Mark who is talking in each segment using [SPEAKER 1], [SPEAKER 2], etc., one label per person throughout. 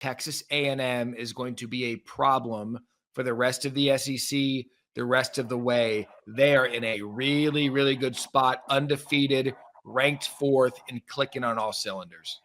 [SPEAKER 1] Texas A&M is going to be a problem for the rest of the SEC, the rest of the way. They are in a really, really good spot, undefeated, ranked fourth, and clicking on all cylinders.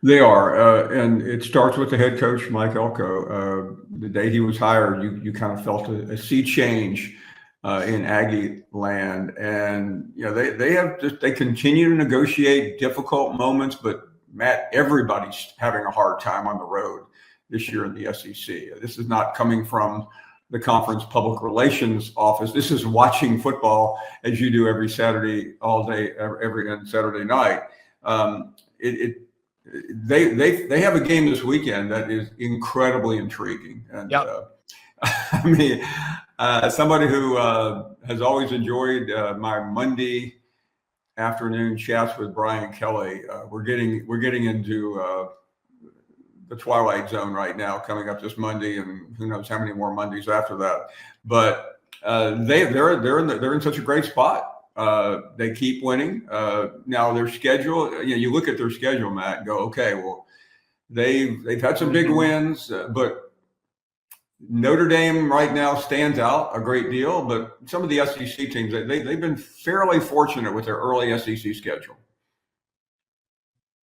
[SPEAKER 2] They are, and it starts with the head coach, Mike Elko. The day he was hired, you kind of felt a sea change in Aggie land, and they continue to negotiate difficult moments. But Matt, everybody's having a hard time on the road this year in the SEC. This is not coming from the conference public relations office. This is watching football as you do every Saturday, all day, every Saturday night. They have a game this weekend that is incredibly intriguing. And I mean, somebody who has always enjoyed my Monday afternoon chats with Brian Kelly, we're getting into the twilight zone right now, coming up this Monday, and who knows how many more Mondays after that. But they're in such a great spot. They keep winning. Now their schedule, you look at their schedule, Matt, and go, okay, well, they've had some big wins, but Notre Dame right now stands out a great deal. But some of the SEC teams, they've been fairly fortunate with their early SEC schedule.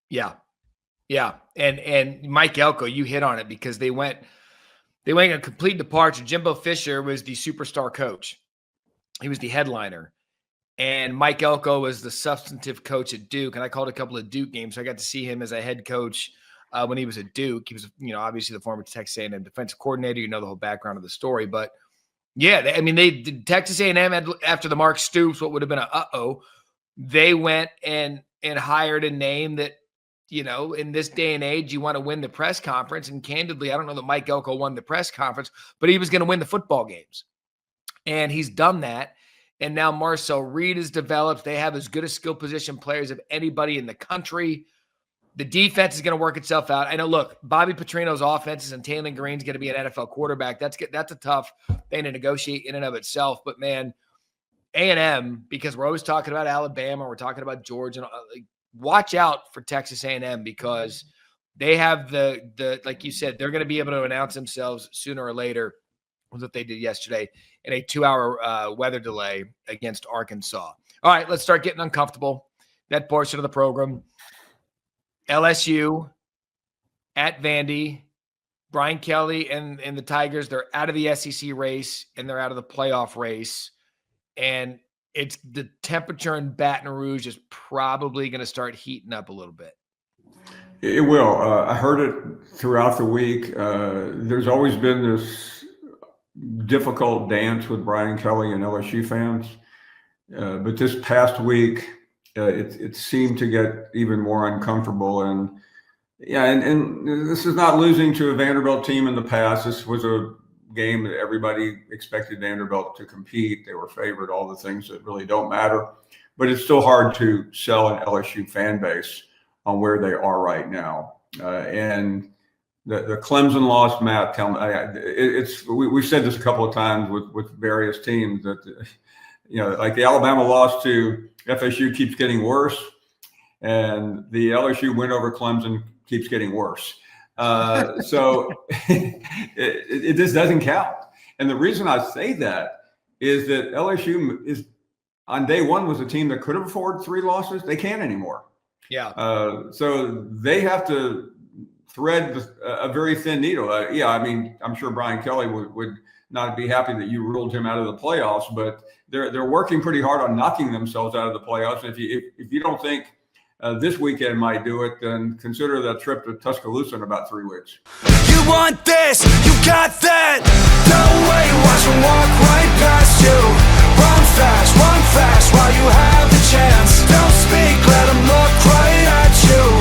[SPEAKER 1] Yeah. And Mike Elko, you hit on it, because they went a complete departure. Jimbo Fisher was the superstar coach. He was the headliner. And Mike Elko was the substantive coach at Duke. And I called a couple of Duke games. So I got to see him as a head coach when he was at Duke. He was, obviously the former Texas A&M defensive coordinator. You know the whole background of the story. But yeah, Texas A&M, after the Mark Stoops, what would have been they went and hired a name that, in this day and age, you want to win the press conference. And candidly, I don't know that Mike Elko won the press conference, but he was going to win the football games. And he's done that. And now Marcel Reed has developed. They have as good a skill position players of anybody in the country. The defense is going to work itself out. I know, look, Bobby Petrino's offenses and Taylor Green's going to be an NFL quarterback. That's a tough thing to negotiate in and of itself. But, man, A&M, because we're always talking about Alabama, we're talking about Georgia, watch out for Texas A&M, because they have the like you said, they're going to be able to announce themselves sooner or later, was what they did yesterday, in a 2-hour weather delay against Arkansas. All right, let's start getting uncomfortable. That portion of the program. LSU at Vandy. Brian Kelly and the Tigers, they're out of the SEC race and they're out of the playoff race. And it's the temperature in Baton Rouge is probably going to start heating up a little bit.
[SPEAKER 2] It will. I heard it throughout the week. There's always been this difficult dance with Brian Kelly and LSU fans. But this past week, it seemed to get even more uncomfortable. And this is not losing to a Vanderbilt team in the past. This was a game that everybody expected Vanderbilt to compete. They were favored, all the things that really don't matter. But it's still hard to sell an LSU fan base on where they are right now. And the Clemson loss, Matt, tell me, we've said this a couple of times with various teams that, like the Alabama loss to FSU keeps getting worse, and the LSU win over Clemson keeps getting worse. So it just doesn't count. And the reason I say that is that LSU is on day one was a team that could have afforded 3 losses. They can't anymore.
[SPEAKER 1] Yeah.
[SPEAKER 2] So they have to thread a very thin needle. I'm sure Brian Kelly would not be happy that you ruled him out of the playoffs, but they're working pretty hard on knocking themselves out of the playoffs. If you don't think this weekend might do it, then consider that trip to Tuscaloosa in about 3 weeks.
[SPEAKER 3] You want this, you got that. No way, watch them walk right past.